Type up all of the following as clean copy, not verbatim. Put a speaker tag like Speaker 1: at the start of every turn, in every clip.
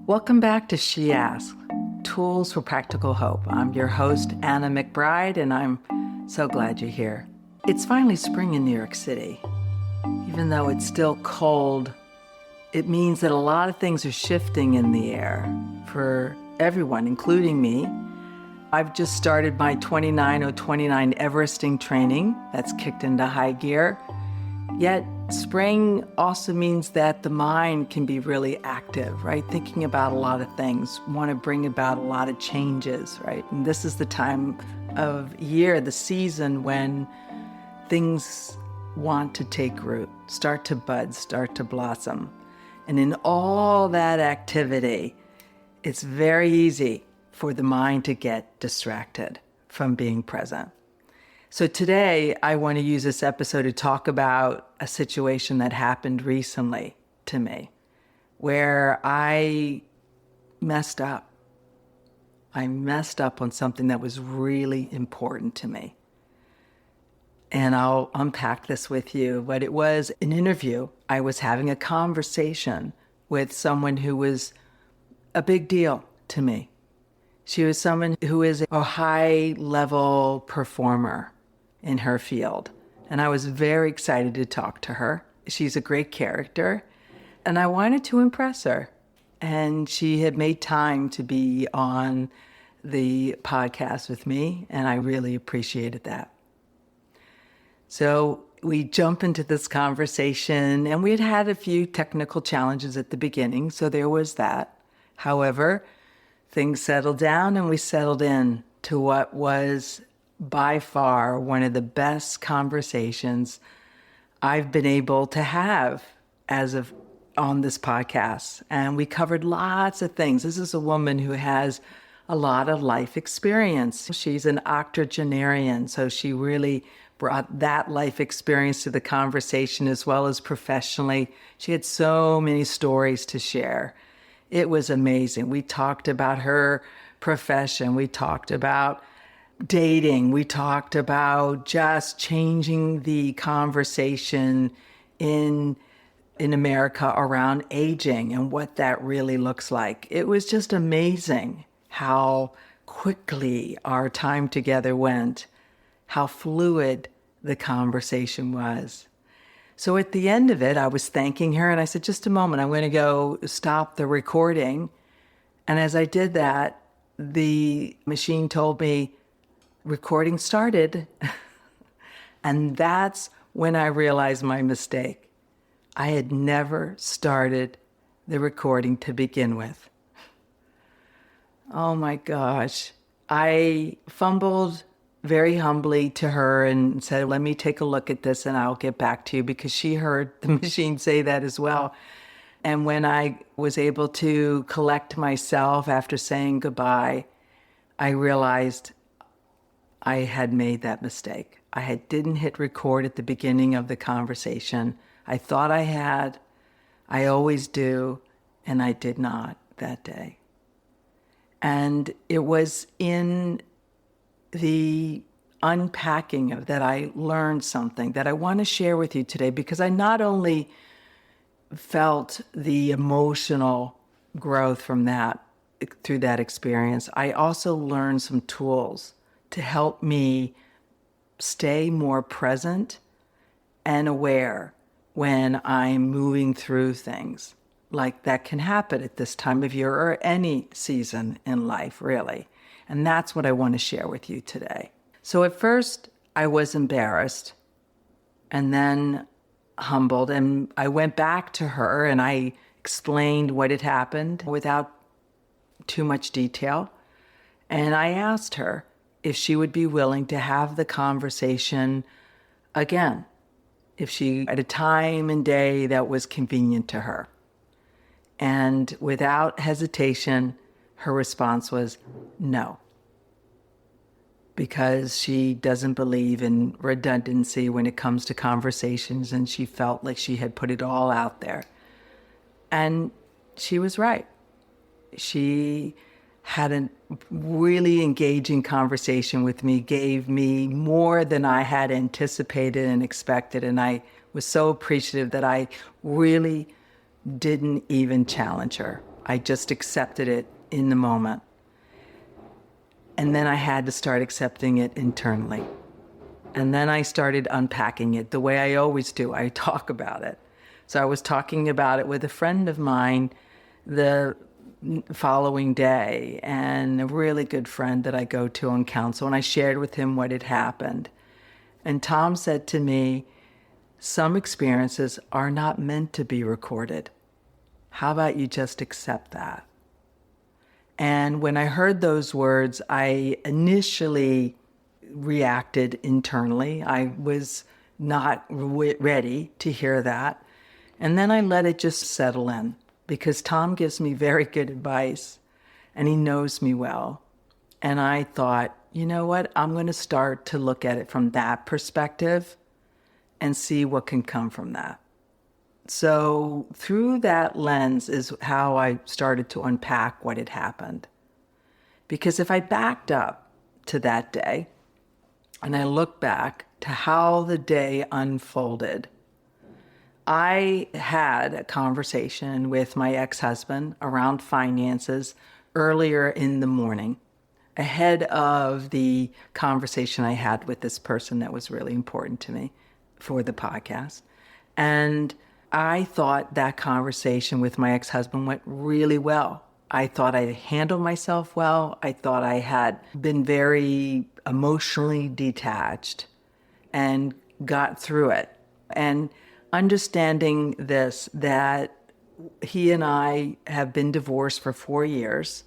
Speaker 1: Welcome back to She Asks, Tools for Practical Hope. I'm your host, Anna McBride, and I'm so glad you're here. It's finally spring in New York City. Even though it's still cold, it means that a lot of things are shifting in the air for everyone, including me. I've just started my 29 Everesting training. That's kicked into high gear. Yet spring also means that the mind can be really active, right? Thinking about a lot of things, want to bring about a lot of changes, right? And this is the time of year, the season when things want to take root, start to bud, start to blossom. And in all that activity, it's very easy for the mind to get distracted from being present. So today, I want to use this episode to talk about a situation that happened recently to me, where I messed up. I messed up on something that was really important to me. And I'll unpack this with you, but it was an interview. I was having a conversation with someone who was a big deal to me. She was someone who is a high-level performer in her field. And I was very excited to talk to her. She's a great character, and I wanted to impress her. And she had made time to be on the podcast with me, and I really appreciated that. So we jump into this conversation, and we had had a few technical challenges at the beginning, so there was that. However, things settled down, and we settled in to what was by far one of the best conversations I've been able to have as of on this podcast. And we covered lots of things. This is a woman who has a lot of life experience. She's an octogenarian, so she really brought that life experience to the conversation as well as professionally. She had so many stories to share. It was amazing. We talked about her profession. We talked about dating. We talked about just changing the conversation in America around aging and what that really looks like. It was just amazing how quickly our time together went, how fluid the conversation was. So at the end of it, I was thanking her and I said, just a moment, I'm going to go stop the recording. And as I did that, the machine told me, recording started. And that's when I realized my mistake. I had never started the recording to begin with. Oh my gosh. I fumbled very humbly to her and said, let me take a look at this and I'll get back to you, because she heard the machine say that as well. And when I was able to collect myself after saying goodbye, I realized I had made that mistake. Didn't hit record at the beginning of the conversation. I thought I had. I always do, and I did not that day. And it was in the unpacking of that I learned something that I want to share with you today, because I not only felt the emotional growth from that, through that experience, I also learned some tools to help me stay more present and aware when I'm moving through things like that can happen at this time of year or any season in life, really. And that's what I want to share with you today. So at first, I was embarrassed and then humbled. And I went back to her and I explained what had happened without too much detail. And I asked her if she would be willing to have the conversation again, if she at a time and day that was convenient to her. And without hesitation, her response was no, because she doesn't believe in redundancy when it comes to conversations, and she felt like she had put it all out there. And she was right. She had a really engaging conversation with me, gave me more than I had anticipated and expected, and I was so appreciative that I really didn't even challenge her. I just accepted it in the moment. And then I had to start accepting it internally. And then I started unpacking it the way I always do. I talk about it. So I was talking about it with a friend of mine the following day, and a really good friend that I go to on counsel, and I shared with him what had happened. And Tom said to me, some experiences are not meant to be recorded. How about you just accept that? And when I heard those words, I initially reacted internally. I was not ready to hear that. And then I let it just settle in, because Tom gives me very good advice and he knows me well. And I thought, you know what? I'm going to start to look at it from that perspective and see what can come from that. So through that lens is how I started to unpack what had happened. Because if I backed up to that day and I look back to how the day unfolded, I had a conversation with my ex-husband around finances earlier in the morning, ahead of the conversation I had with this person that was really important to me for the podcast. And I thought that conversation with my ex-husband went really well. I thought I handled myself well. I thought I had been very emotionally detached and got through it. And understanding this, that he and I have been divorced for 4 years,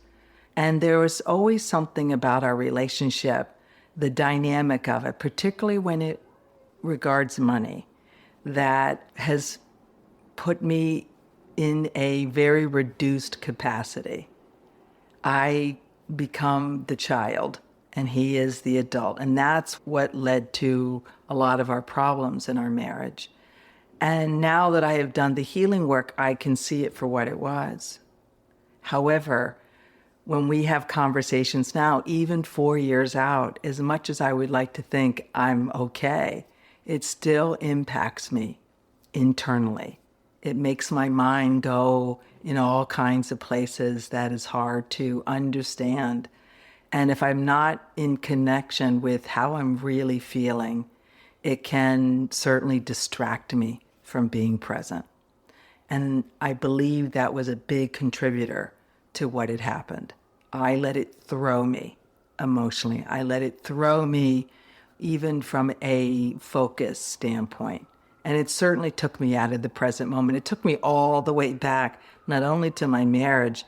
Speaker 1: and there was always something about our relationship, the dynamic of it, particularly when it regards money, that has put me in a very reduced capacity. I become the child and he is the adult. And that's what led to a lot of our problems in our marriage. And now that I have done the healing work, I can see it for what it was. However, when we have conversations now, even 4 years out, as much as I would like to think I'm okay, it still impacts me internally. It makes my mind go in all kinds of places that is hard to understand. And if I'm not in connection with how I'm really feeling, it can certainly distract me from being present. And I believe that was a big contributor to what had happened. I let it throw me emotionally. I let it throw me even from a focus standpoint. And it certainly took me out of the present moment. It took me all the way back, not only to my marriage,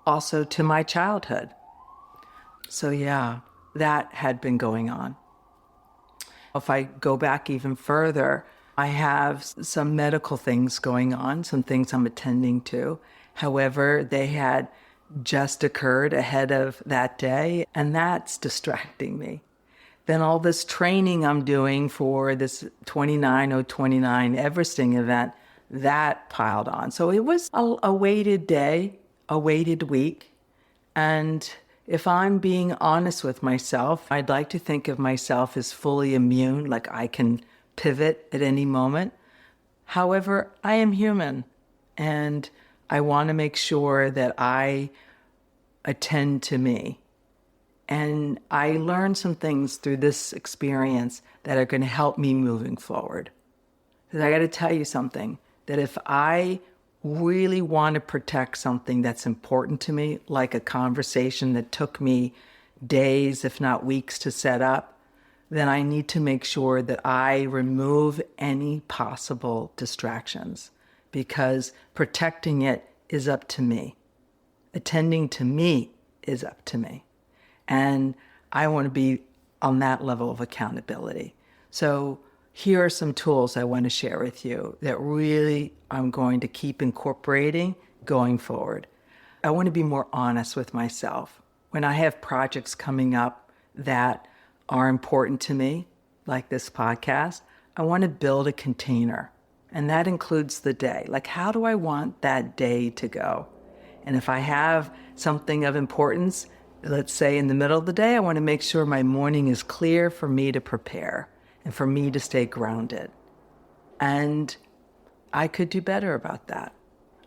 Speaker 1: also to my childhood. So yeah, that had been going on. If I go back even further, I have some medical things going on, some things I'm attending to. However, they had just occurred ahead of that day, and that's distracting me. Then all this training I'm doing for this 29029 Everesting event, that piled on. So it was a weighted day, a weighted week. And if I'm being honest with myself, I'd like to think of myself as fully immune, like I can pivot at any moment. However, I am human, and I want to make sure that I attend to me. And I learned some things through this experience that are going to help me moving forward. Because I got to tell you something, that if I really want to protect something that's important to me, like a conversation that took me days, if not weeks, to set up, then I need to make sure that I remove any possible distractions, because protecting it is up to me. Attending to me is up to me. And I want to be on that level of accountability. So here are some tools I want to share with you that really I'm going to keep incorporating going forward. I want to be more honest with myself. When I have projects coming up that are important to me, like this podcast, I want to build a container. And that includes the day. Like, how do I want that day to go? And if I have something of importance, let's say in the middle of the day, I want to make sure my morning is clear for me to prepare and for me to stay grounded. And I could do better about that.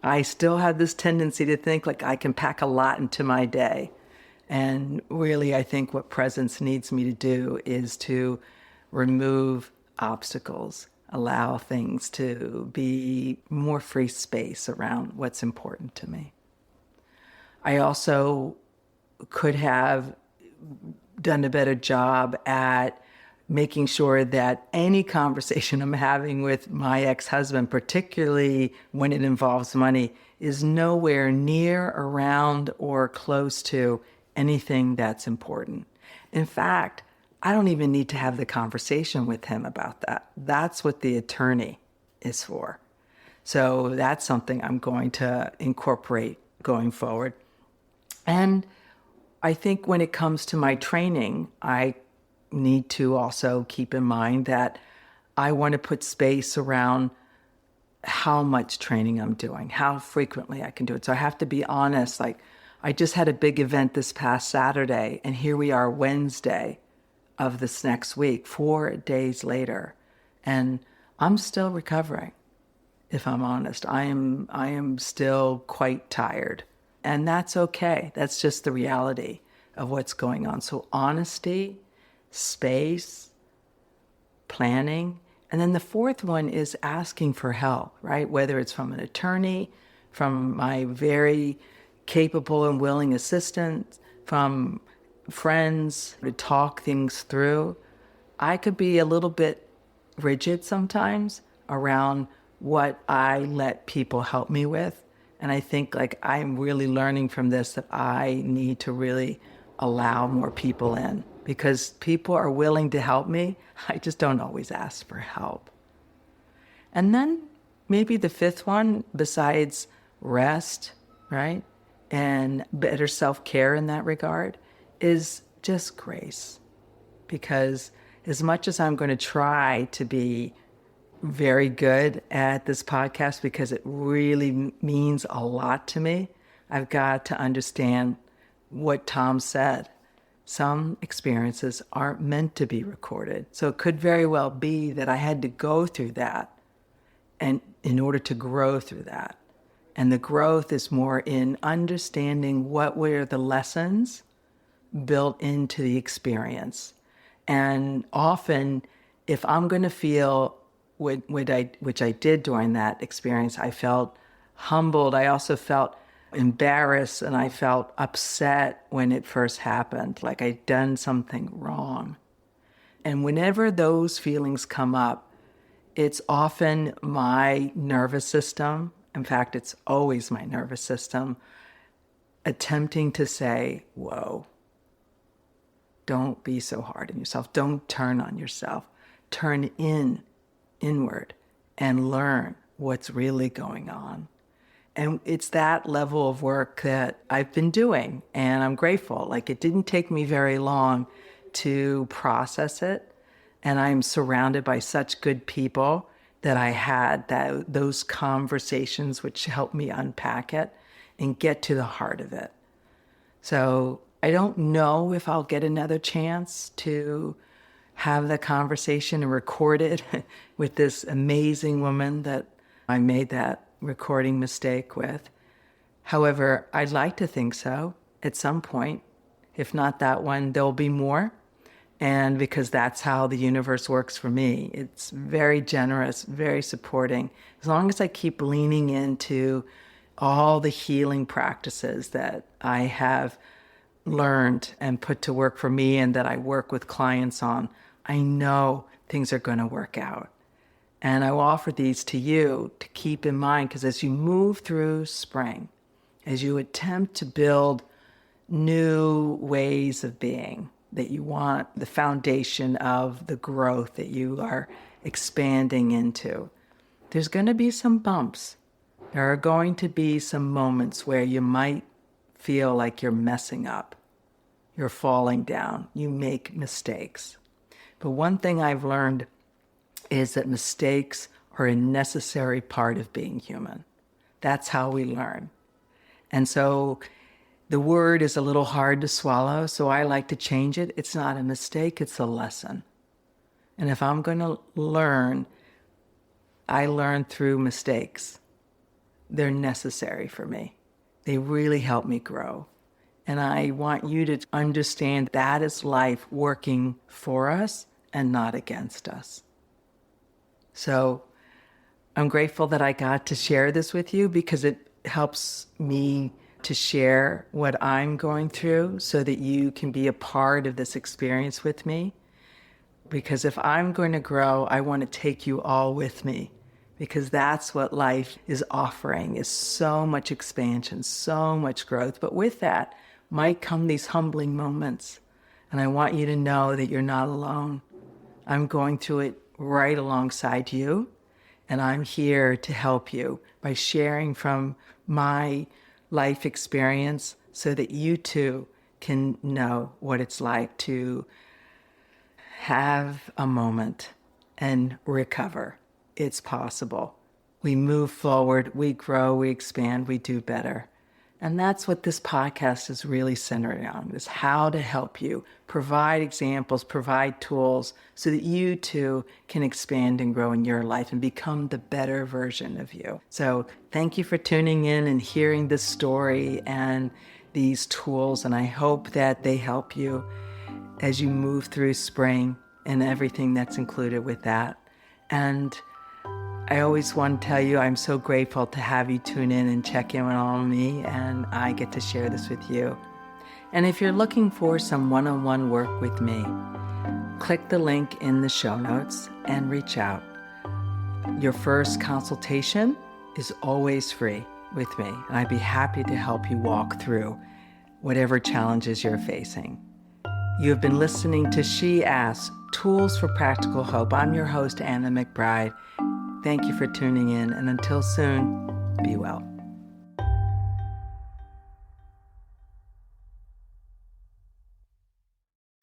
Speaker 1: I still have this tendency to think like I can pack a lot into my day. And really, I think what presence needs me to do is to remove obstacles, allow things to be more free space around what's important to me. I also could have done a better job at making sure that any conversation I'm having with my ex-husband, particularly when it involves money, is nowhere near, around, or close to anything that's important. In fact, I don't even need to have the conversation with him about that. That's what the attorney is for. So that's something I'm going to incorporate going forward. And I think when it comes to my training, I need to also keep in mind that I want to put space around how much training I'm doing, how frequently I can do it. So I have to be honest. Like, I just had a big event this past Saturday, and here we are Wednesday of this next week, 4 days later, and I'm still recovering. If I'm honest, I am still quite tired, and that's okay. That's just the reality of what's going on. So honesty, space, planning. And then the fourth one is asking for help, right? Whether it's from an attorney, from my very capable and willing assistant, from friends to talk things through. I could be a little bit rigid sometimes around what I let people help me with. And I think like I'm really learning from this that I need to really allow more people in because people are willing to help me. I just don't always ask for help. And then maybe the fifth one, besides rest, right? And better self-care in that regard, is just grace. Because as much as I'm going to try to be very good at this podcast because it really means a lot to me, I've got to understand what Tom said. Some experiences aren't meant to be recorded. So it could very well be that I had to go through that and in order to grow through that. And the growth is more in understanding what were the lessons built into the experience. And often, if I'm going to feel which I did during that experience, I felt humbled. I also felt embarrassed and I felt upset when it first happened, like I'd done something wrong. And whenever those feelings come up, it's often my nervous system. In fact, it's always my nervous system attempting to say, whoa, don't be so hard on yourself. Don't turn on yourself. Turn inward and learn what's really going on. And it's that level of work that I've been doing, and I'm grateful. Like, it didn't take me very long to process it, and I'm surrounded by such good people that I had those conversations which helped me unpack it and get to the heart of it. So I don't know if I'll get another chance to have the conversation and record it with this amazing woman that I made that recording mistake with. However, I'd like to think so at some point. If not that one, there'll be more. And because that's how the universe works for me. It's very generous, very supporting. As long as I keep leaning into all the healing practices that I have learned and put to work for me and that I work with clients on, I know things are going to work out. And I will offer these to you to keep in mind, because as you move through spring, as you attempt to build new ways of being, that you want the foundation of the growth that you are expanding into, there's going to be some bumps. There are going to be some moments where you might feel like you're messing up, you're falling down, you make mistakes. But one thing I've learned is that mistakes are a necessary part of being human. That's how we learn. And so the word is a little hard to swallow, so I like to change it. It's not a mistake, it's a lesson. And if I'm going to learn, I learn through mistakes. they're necessary for me. They really help me grow. And I want you to understand that is life working for us and not against us. So I'm grateful that I got to share this with you because it helps me to share what I'm going through so that you can be a part of this experience with me. Because if I'm going to grow, I want to take you all with me, because that's what life is offering, is so much expansion, so much growth. But with that might come these humbling moments. And I want you to know that you're not alone. I'm going through it right alongside you. And I'm here to help you by sharing from my life experience so that you too can know what it's like to have a moment and recover. It's possible. We move forward, we grow, we expand, we do better. And that's what this podcast is really centered on, is how to help you, provide examples, provide tools so that you too can expand and grow in your life and become the better version of you. So thank you for tuning in and hearing this story and these tools. And I hope that they help you as you move through spring and everything that's included with that. And I always want to tell you I'm so grateful to have you tune in and check in on me, and I get to share this with you. And if you're looking for some one-on-one work with me, click the link in the show notes and reach out. Your first consultation is always free with me, and I'd be happy to help you walk through whatever challenges you're facing. You have been listening to She Asks, Tools for Practical Hope. I'm your host, Anna McBride. Thank you for tuning in, and until soon, be well.